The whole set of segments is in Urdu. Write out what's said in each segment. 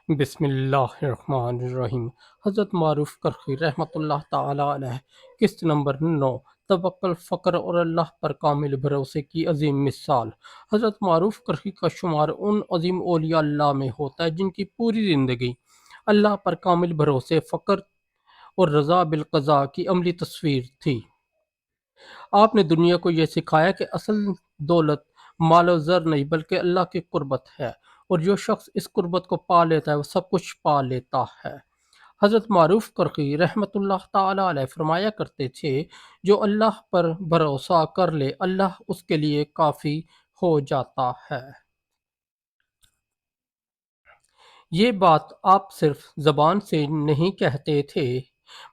بسم اللہ الرحمن الرحیم۔ حضرت معروف کرخی رحمۃ اللہ تعالی علیہ۔ قسط نمبر 9، توکل، فقر اور اللہ پر کامل بھروسے کی عظیم مثال۔ حضرت معروف کرخی کا شمار ان عظیم اولیاء اللہ میں ہوتا ہے جن کی پوری زندگی اللہ پر کامل بھروسے، فقر اور رضا بالقضاء کی عملی تصویر تھی۔ آپ نے دنیا کو یہ سکھایا کہ اصل دولت مال و زر نہیں بلکہ اللہ کی قربت ہے، اور جو شخص اس قربت کو پا لیتا ہے وہ سب کچھ پا لیتا ہے۔ حضرت معروف کرخی رحمۃ اللہ تعالی علیہ فرمایا کرتے تھے، جو اللہ پر بھروسہ کر لے اللہ اس کے لیے کافی ہو جاتا ہے۔ یہ بات آپ صرف زبان سے نہیں کہتے تھے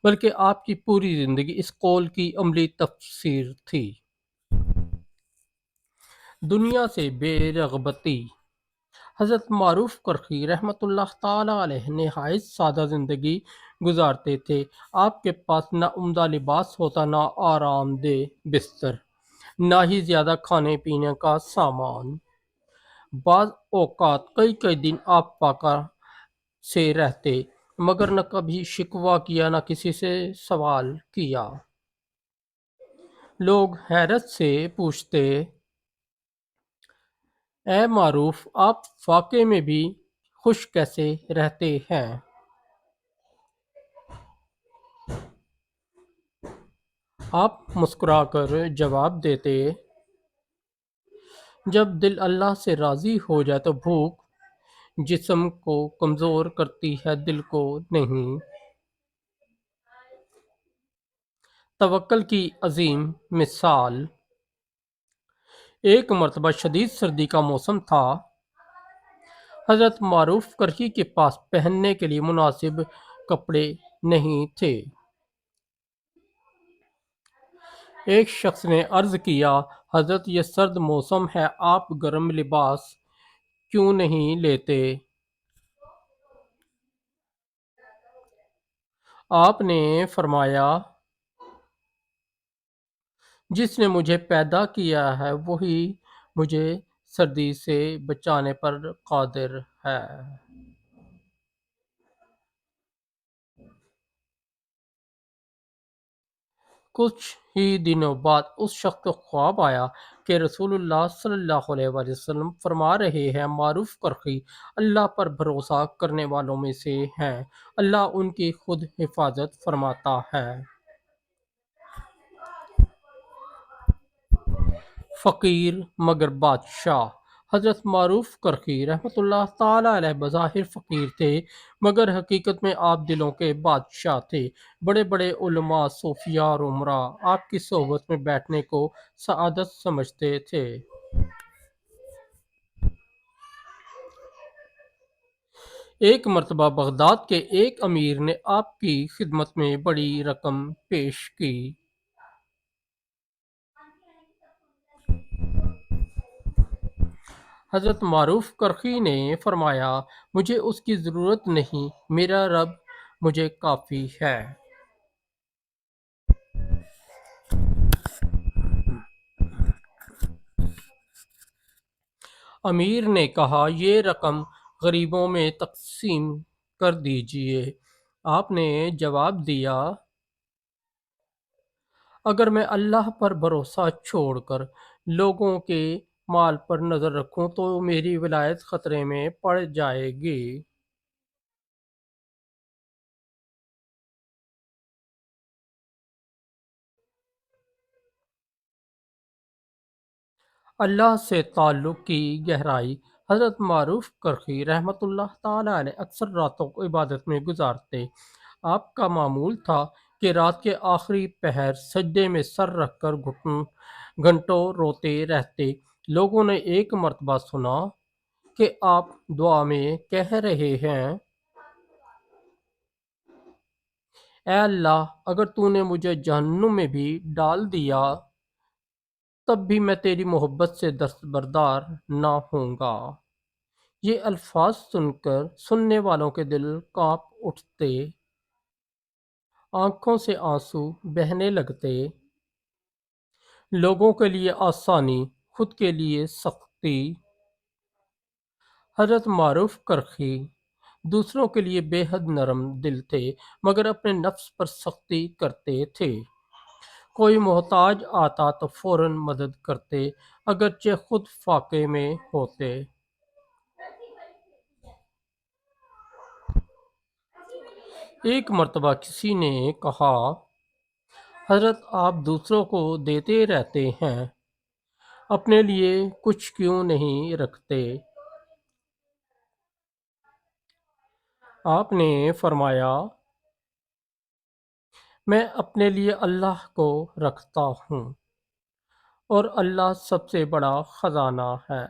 بلکہ آپ کی پوری زندگی اس قول کی عملی تفسیر تھی۔ دنیا سے بے رغبتی۔ حضرت معروف کرخی رحمۃ اللہ تعالی علیہ نہایت سادہ زندگی گزارتے تھے۔ آپ کے پاس نہ عمدہ لباس ہوتا، نہ آرام دہ بستر، نہ ہی زیادہ کھانے پینے کا سامان۔ بعض اوقات کئی کئی دن آپ پاکا سے رہتے، مگر نہ کبھی شکوہ کیا، نہ کسی سے سوال کیا۔ لوگ حیرت سے پوچھتے، اے معروف، آپ فاقے میں بھی خوش کیسے رہتے ہیں؟ آپ مسکرا کر جواب دیتے، جب دل اللہ سے راضی ہو جائے تو بھوک جسم کو کمزور کرتی ہے، دل کو نہیں۔ توکل کی عظیم مثال۔ ایک مرتبہ شدید سردی کا موسم تھا۔ حضرت معروف کرخی کے پاس پہننے کے لیے مناسب کپڑے نہیں تھے۔ ایک شخص نے عرض کیا، حضرت یہ سرد موسم ہے، آپ گرم لباس کیوں نہیں لیتے؟ آپ نے فرمایا، جس نے مجھے پیدا کیا ہے وہی مجھے سردی سے بچانے پر قادر ہے۔ کچھ ہی دنوں بعد اس شخص کو خواب آیا کہ رسول اللہ صلی اللہ علیہ وآلہ وسلم فرما رہے ہیں، معروف کرخی اللہ پر بھروسہ کرنے والوں میں سے ہیں، اللہ ان کی خود حفاظت فرماتا ہے۔ فقیر مگر بادشاہ۔ حضرت معروف کرخی رحمۃ اللہ تعالی علیہ بظاہر فقیر تھے، مگر حقیقت میں آپ دلوں کے بادشاہ تھے۔ بڑے بڑے علماء، صوفیاء اور عمرا آپ کی صحبت میں بیٹھنے کو سعادت سمجھتے تھے۔ ایک مرتبہ بغداد کے ایک امیر نے آپ کی خدمت میں بڑی رقم پیش کی۔ حضرت معروف کرخی نے فرمایا، مجھے اس کی ضرورت نہیں، میرا رب مجھے کافی ہے۔ امیر نے کہا، یہ رقم غریبوں میں تقسیم کر دیجئے۔ آپ نے جواب دیا، اگر میں اللہ پر بھروسہ چھوڑ کر لوگوں کے مال پر نظر رکھوں تو میری ولایت خطرے میں پڑ جائے گی۔ اللہ سے تعلق کی گہرائی۔ حضرت معروف کرخی رحمۃ اللہ تعالی علیہ اکثر راتوں کو عبادت میں گزارتے۔ آپ کا معمول تھا کہ رات کے آخری پہر سجدے میں سر رکھ کر گھنٹوں روتے رہتے۔ لوگوں نے ایک مرتبہ سنا کہ آپ دعا میں کہہ رہے ہیں، اے اللہ، اگر تو نے مجھے جہنم میں بھی ڈال دیا تب بھی میں تیری محبت سے دستبردار نہ ہوں گا۔ یہ الفاظ سن کر سننے والوں کے دل کانپ اٹھتے، آنکھوں سے آنسو بہنے لگتے۔ لوگوں کے لیے آسانی، خود کے لیے سختی۔ حضرت معروف کرخی دوسروں کے لیے بے حد نرم دل تھے مگر اپنے نفس پر سختی کرتے تھے۔ کوئی محتاج آتا تو فوراً مدد کرتے اگرچہ خود فاقے میں ہوتے۔ ایک مرتبہ کسی نے کہا، حضرت آپ دوسروں کو دیتے رہتے ہیں، اپنے لیے کچھ کیوں نہیں رکھتے؟ آپ نے فرمایا، میں اپنے لیے اللہ کو رکھتا ہوں اور اللہ سب سے بڑا خزانہ ہے۔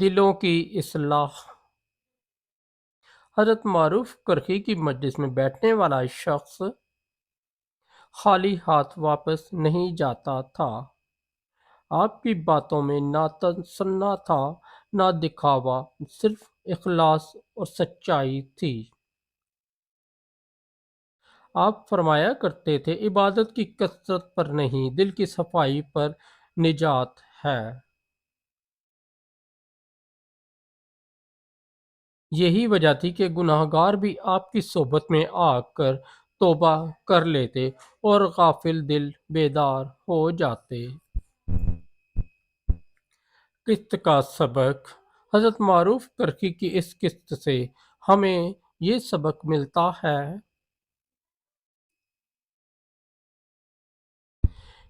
دلوں کی اصلاح۔ حضرت معروف کرخی کی مجلس میں بیٹھنے والا شخص خالی ہاتھ واپس نہیں جاتا تھا۔ آپ کی باتوں میں نہ تسنہ تھا نہ دکھاوا، صرف اخلاص اور سچائی تھی۔ آپ فرمایا کرتے تھے، عبادت کی کثرت پر نہیں، دل کی صفائی پر نجات ہے۔ یہی وجہ تھی کہ گناہگار بھی آپ کی صحبت میں آ کر توبہ کر لیتے اور غافل دل بیدار ہو جاتے۔ قسط کا سبق۔ حضرت معروف کرخی کی اس قسط سے ہمیں یہ سبق ملتا ہے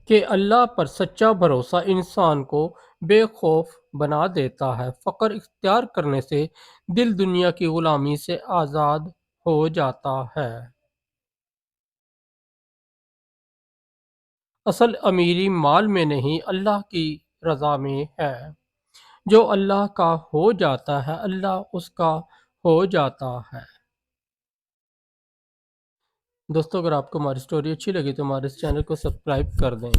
کہ اللہ پر سچا بھروسہ انسان کو بے خوف بنا دیتا ہے۔ فقر اختیار کرنے سے دل دنیا کی غلامی سے آزاد ہو جاتا ہے۔ اصل امیری مال میں نہیں، اللہ کی رضا میں ہے۔ جو اللہ کا ہو جاتا ہے، اللہ اس کا ہو جاتا ہے۔ دوستو، اگر آپ کو ہماری سٹوری اچھی لگی تو ہمارے اس چینل کو سبسکرائب کر دیں۔